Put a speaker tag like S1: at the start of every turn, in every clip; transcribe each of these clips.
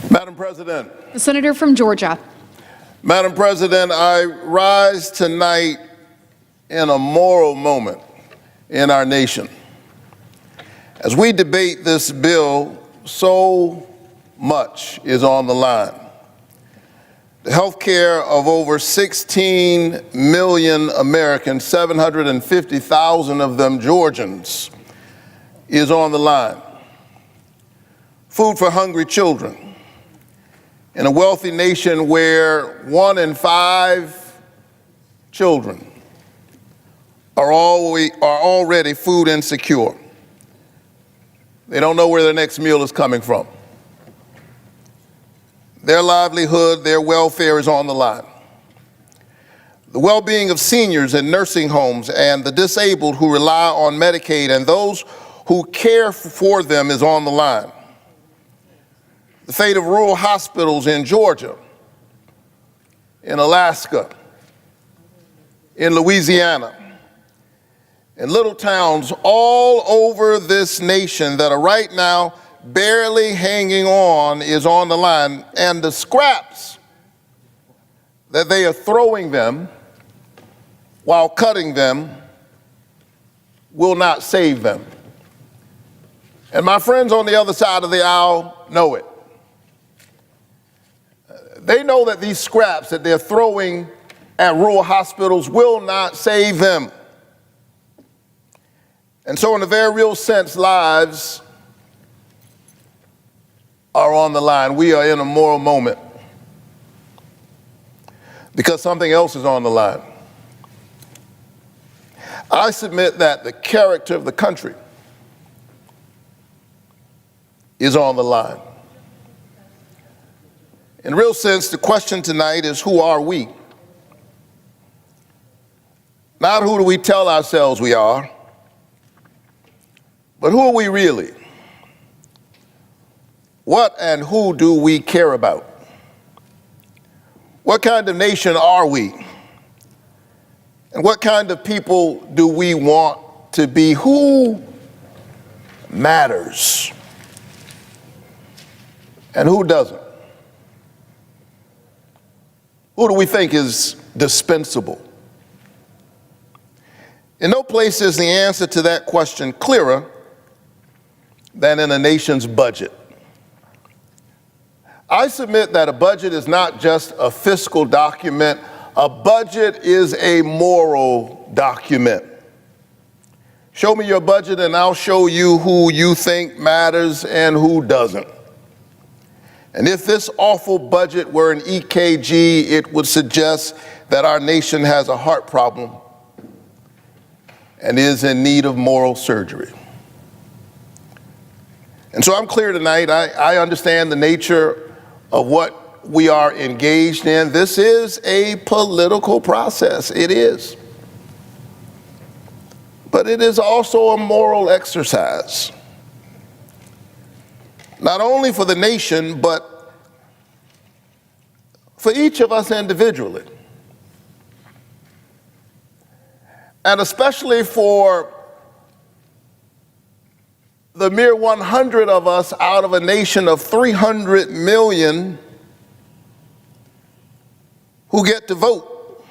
S1: Madam President.
S2: The senator from Georgia.
S1: Madam President, I rise tonight in a moral moment in our nation. As we debate this bill, so much is on the line. The health care of over 16 million Americans, 750,000 of them Georgians, is on the line. Food for hungry children. In a wealthy nation where 1 in 5 children are already food insecure. They don't know where their next meal is coming from. Their livelihood, their welfare is on the line. The well-being of seniors in nursing homes and the disabled who rely on Medicaid and those who care for them is on the line. The fate of rural hospitals in Georgia, in Alaska, in Louisiana, in little towns all over this nation that are right now barely hanging on is on the line, and the scraps that they are throwing them while cutting them will not save them. And my friends on the other side of the aisle know it. They know that these scraps that they're throwing at rural hospitals will not save them. And so in a very real sense, lives are on the line. We are in a moral moment because something else is on the line. I submit that the character of the country is on the line. In a real sense, the question tonight is, who are we? Not who do we tell ourselves we are, but who are we really? What and who do we care about? What kind of nation are we? And what kind of people do we want to be? Who matters? And who doesn't? Who do we think is dispensable? In no place is the answer to that question clearer than in a nation's budget. I submit that a budget is not just a fiscal document. A budget is a moral document. Show me your budget and I'll show you who you think matters and who doesn't. And if this awful budget were an EKG, it would suggest that our nation has a heart problem and is in need of moral surgery. And so I'm clear tonight. I understand the nature of what we are engaged in. This is a political process. It is. But it is also a moral exercise. Not only for the nation, but for each of us individually. And especially for the mere 100 of us out of a nation of 300 million who get to vote,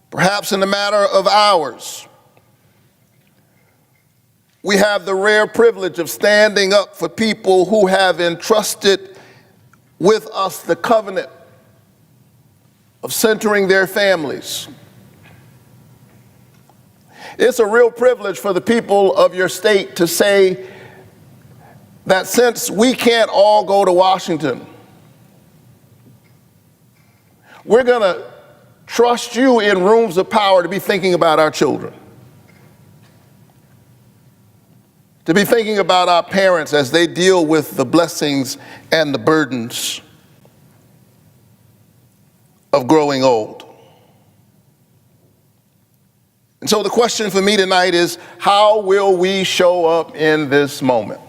S1: perhaps in a matter of hours. We have the rare privilege of standing up for people who have entrusted with us the covenant of centering their families. It's a real privilege for the people of your state to say that since we can't all go to Washington, we're going to trust you in rooms of power to be thinking about our children, to be thinking about our parents as they deal with the blessings and the burdens of growing old. And so the question for me tonight is, how will we show up in this moment?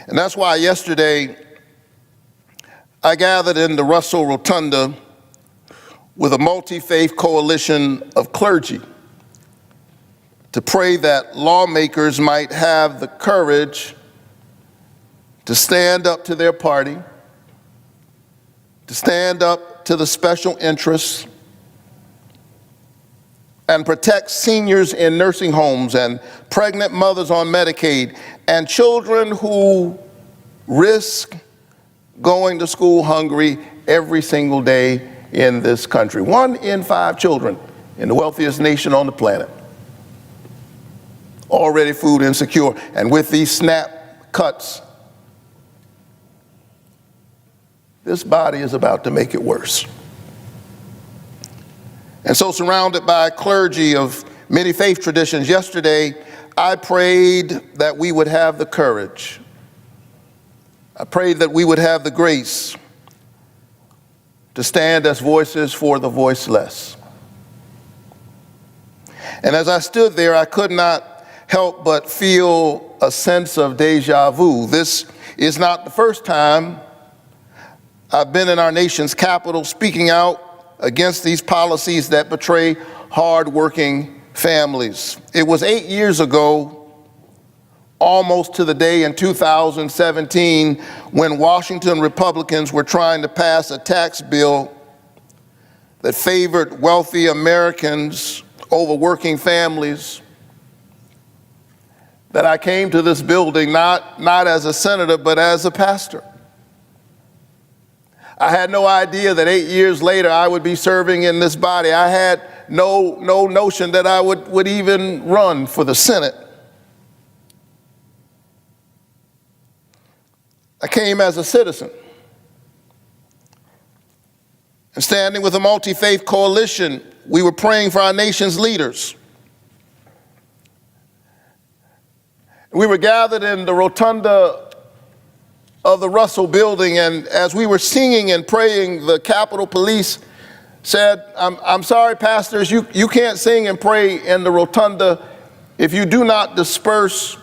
S1: And that's why yesterday I gathered in the Russell Rotunda with a multi-faith coalition of clergy to pray that lawmakers might have the courage to stand up to their party, to stand up to the special interests, and protect seniors in nursing homes and pregnant mothers on Medicaid and children who risk going to school hungry every single day in this country. 1 in 5 children in the wealthiest nation on the planet already food insecure. And with these SNAP cuts, this body is about to make it worse. And so, surrounded by clergy of many faith traditions, yesterday I prayed that we would have the courage. I prayed that we would have the grace to stand as voices for the voiceless. And as I stood there, I could not help but feel a sense of deja vu. This is not the first time I've been in our nation's capital speaking out against these policies that betray hard-working families. It was 8 years ago, almost to the day in 2017, when Washington Republicans were trying to pass a tax bill that favored wealthy Americans over working families, that I came to this building not as a senator, but as a pastor. I had no idea that 8 years later I would be serving in this body. I had no notion that I would even run for the Senate. I came as a citizen. And standing with a multi-faith coalition, we were praying for our nation's leaders. We were gathered in the rotunda of the Russell Building, and as we were singing and praying, the Capitol Police said, I'm sorry, pastors, you can't sing and pray in the rotunda. If you do not disperse,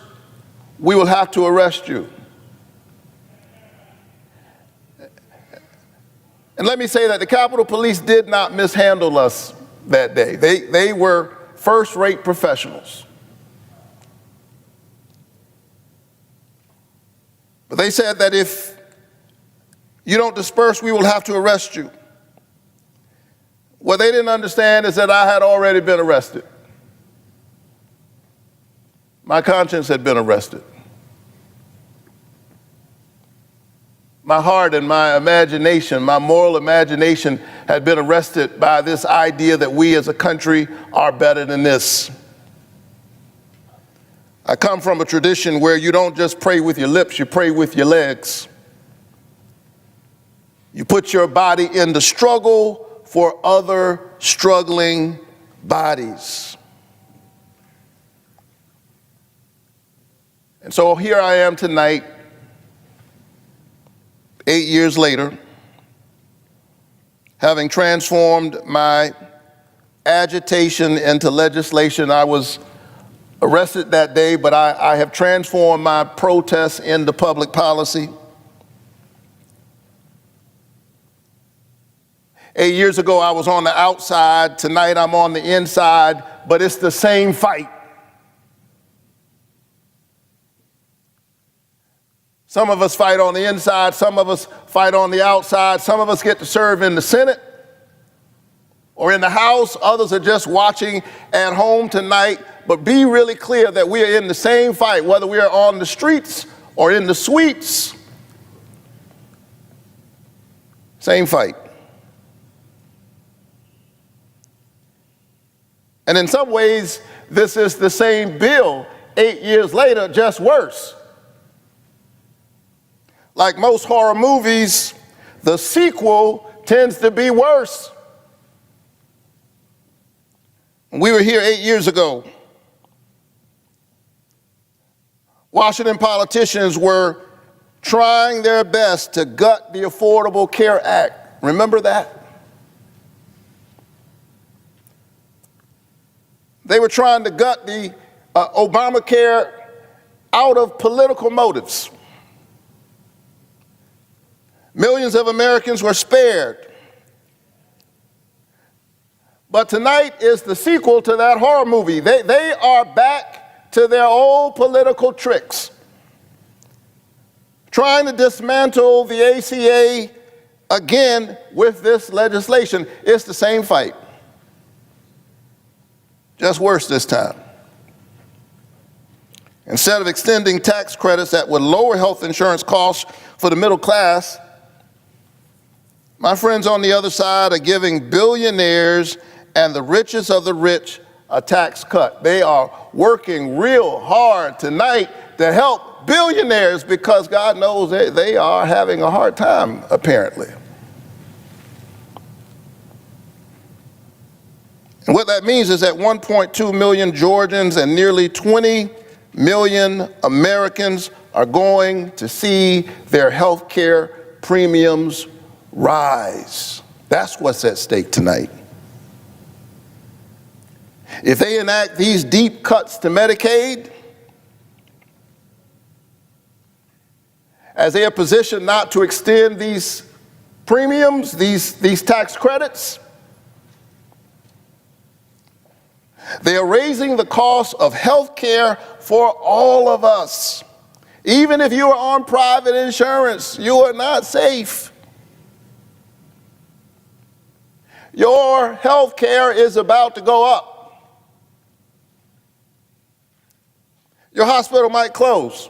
S1: we will have to arrest you. And let me say that the Capitol Police did not mishandle us that day. They were first-rate professionals. But they said that if you don't disperse, we will have to arrest you. What they didn't understand is that I had already been arrested. My conscience had been arrested. My heart and my imagination, my moral imagination, had been arrested by this idea that we as a country are better than this. I come from a tradition where you don't just pray with your lips, you pray with your legs. You put your body in the struggle for other struggling bodies. And so here I am tonight, 8 years later, having transformed my agitation into legislation. I was arrested that day, but I have transformed my protests into public policy. 8 years ago, I was on the outside. Tonight, I'm on the inside, but it's the same fight. Some of us fight on the inside, some of us fight on the outside, some of us get to serve in the Senate or in the House, others are just watching at home tonight. But be really clear that we are in the same fight, whether we are on the streets or in the suites. Same fight. And in some ways, this is the same bill 8 years later, just worse. Like most horror movies, the sequel tends to be worse. We were here 8 years ago. Washington politicians were trying their best to gut the Affordable Care Act. Remember that? They were trying to gut the Obamacare out of political motives. Millions of Americans were spared. But tonight is the sequel to that horror movie. They are back to their old political tricks, trying to dismantle the ACA again with this legislation. It's the same fight, just worse this time. Instead of extending tax credits that would lower health insurance costs for the middle class, my friends on the other side are giving billionaires and the richest of the rich a tax cut. They are working real hard tonight to help billionaires because God knows they are having a hard time, apparently. And what that means is that 1.2 million Georgians and nearly 20 million Americans are going to see their health care premiums rise. That's what's at stake tonight. If they enact these deep cuts to Medicaid, as they are positioned not to extend these premiums, these tax credits, they are raising the cost of health care for all of us. Even if you are on private insurance, you are not safe. Your health care is about to go up. Your hospital might close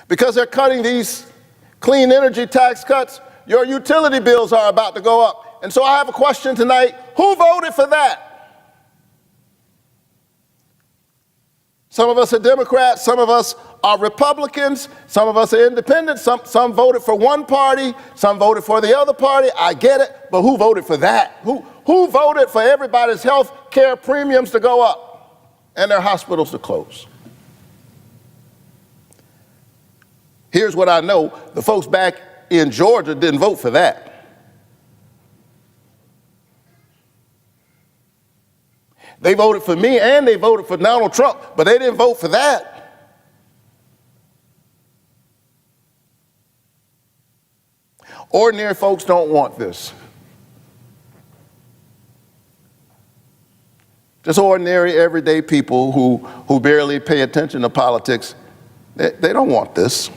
S1: because they're cutting these clean energy tax cuts. Your utility bills are about to go up. And so I have a question tonight. Who voted for that? Some of us are Democrats, some of us are Republicans, some of us are independents, some voted for one party, some voted for the other party. I get it, but who voted for that? Who voted for everybody's health care premiums to go up and their hospitals to close? Here's what I know. The folks back in Georgia didn't vote for that. They voted for me and they voted for Donald Trump, but they didn't vote for that. Ordinary folks don't want this. Just ordinary, everyday people who barely pay attention to politics, they don't want this.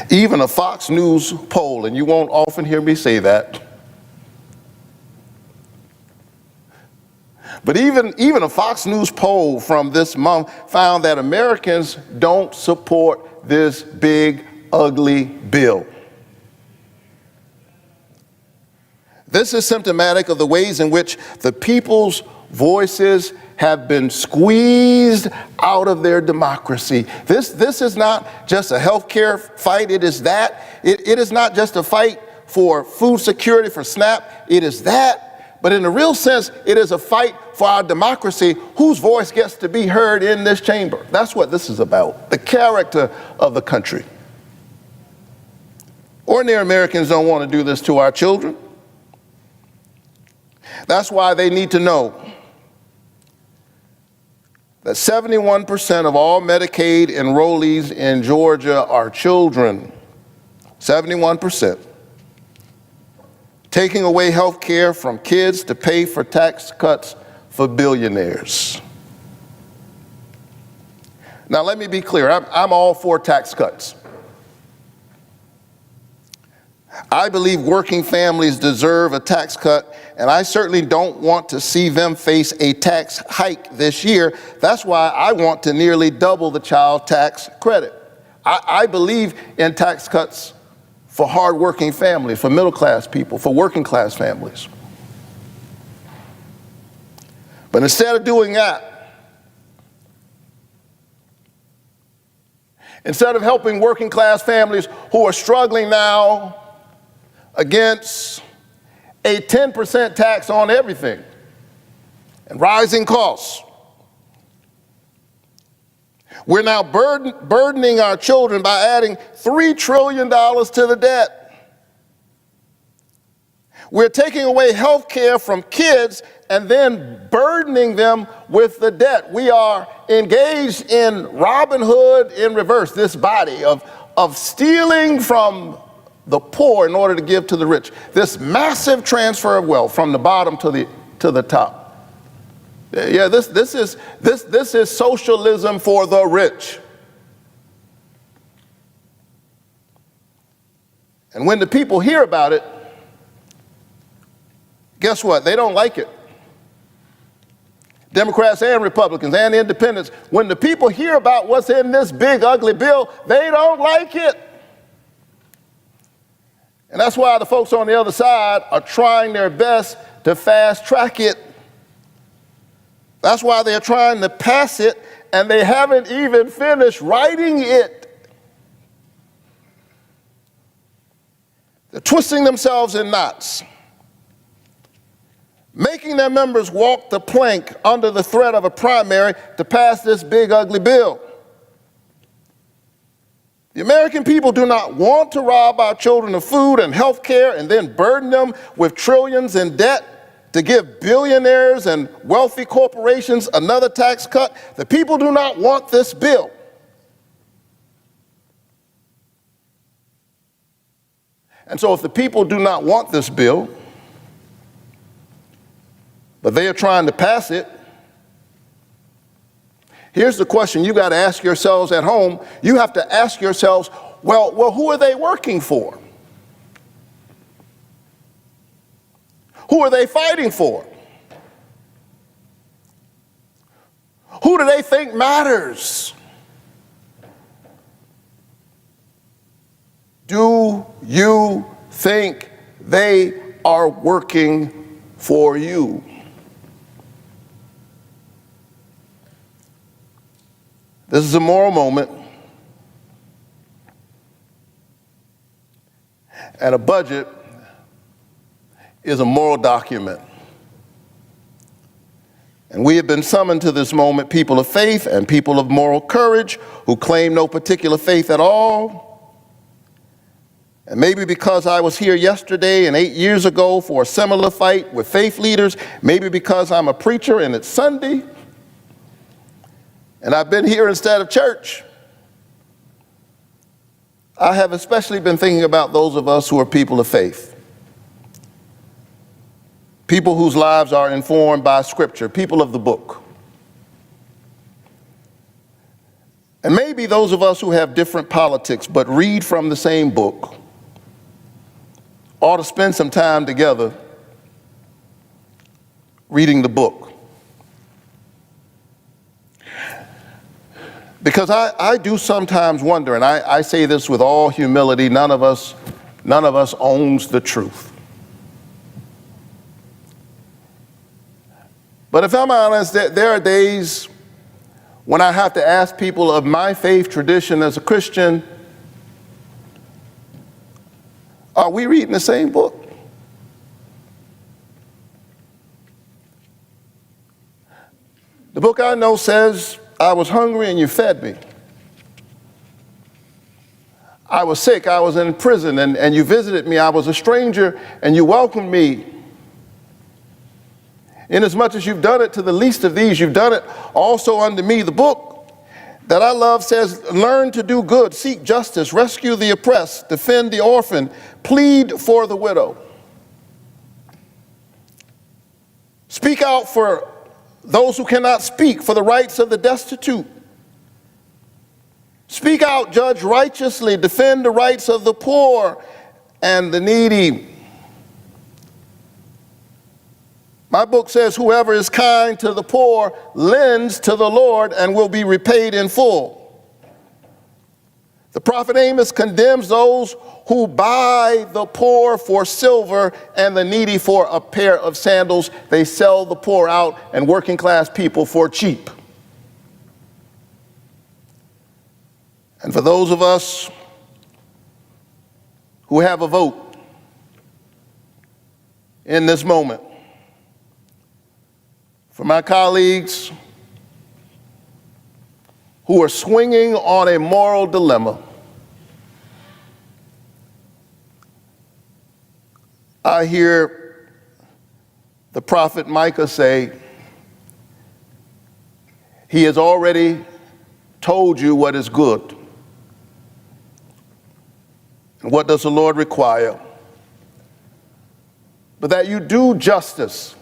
S1: Even a Fox News poll, and you won't often hear me say that, but even a Fox News poll from this month found that Americans don't support this big, ugly bill. This is symptomatic of the ways in which the people's voices have been squeezed out of their democracy. This is not just a healthcare fight. It is that. It is not just a fight for food security, for SNAP. It is that. But in the real sense, it is a fight for our democracy, whose voice gets to be heard in this chamber. That's what this is about, the character of the country. Ordinary Americans don't want to do this to our children. That's why they need to know that 71% of all Medicaid enrollees in Georgia are children. 71%. Taking away health care from kids to pay for tax cuts for billionaires. Now, let me be clear. I'm all for tax cuts. I believe working families deserve a tax cut, and I certainly don't want to see them face a tax hike this year. That's why I want to nearly double the child tax credit. I believe in tax cuts for hardworking families, for middle-class people, for working-class families. But instead of doing that, instead of helping working-class families who are struggling now against a 10% tax on everything and rising costs, we're now burdening our children by adding $3 trillion to the debt. We're taking away health care from kids and then burdening them with the debt. We are engaged in Robin Hood in reverse, this body of stealing from the poor in order to give to the rich. This massive transfer of wealth from the bottom to the top. Yeah, this is socialism for the rich. And when the people hear about it, guess what? They don't like it. Democrats and Republicans and independents, when the people hear about what's in this big ugly bill, they don't like it. And that's why the folks on the other side are trying their best to fast track it. That's why they're trying to pass it, and they haven't even finished writing it. They're twisting themselves in knots, making their members walk the plank under the threat of a primary to pass this big ugly bill. The American people do not want to rob our children of food and health care and then burden them with trillions in debt to give billionaires and wealthy corporations another tax cut. The people do not want this bill. And so if the people do not want this bill, but they are trying to pass it, here's the question you got to ask yourselves at home. You have to ask yourselves, well, who are they working for? Who are they fighting for? Who do they think matters? Do you think they are working for you? This is a moral moment, and a budget is a moral document. And we have been summoned to this moment, people of faith and people of moral courage who claim no particular faith at all. And maybe because I was here yesterday and 8 years ago for a similar fight with faith leaders, maybe because I'm a preacher and it's Sunday, and I've been here instead of church, I have especially been thinking about those of us who are people of faith. People whose lives are informed by Scripture, people of the book. And maybe those of us who have different politics but read from the same book ought to spend some time together reading the book. Because I do sometimes wonder, and I say this with all humility, none of us owns the truth. But if I'm honest, there are days when I have to ask people of my faith tradition as a Christian, are we reading the same book? The book I know says, I was hungry and you fed me. I was sick, I was in prison and you visited me. I was a stranger and you welcomed me. Inasmuch as you've done it to the least of these, you've done it also unto me. The book that I love says, learn to do good, seek justice, rescue the oppressed, defend the orphan, plead for the widow. Speak out for those who cannot speak, for the rights of the destitute. Speak out, judge righteously, defend the rights of the poor and the needy. My book says, whoever is kind to the poor lends to the Lord and will be repaid in full. The prophet Amos condemns those who buy the poor for silver and the needy for a pair of sandals. They sell the poor out and working class people for cheap. And for those of us who have a vote in this moment, for my colleagues who are swinging on a moral dilemma, I hear the prophet Micah say, he has already told you what is good. And what does the Lord require? But that you do justice,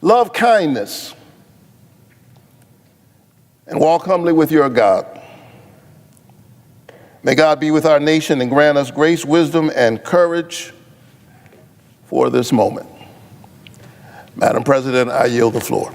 S1: Love kindness, and walk humbly with your God. May God be with our nation and grant us grace, wisdom, and courage for this moment. Madam President, I yield the floor.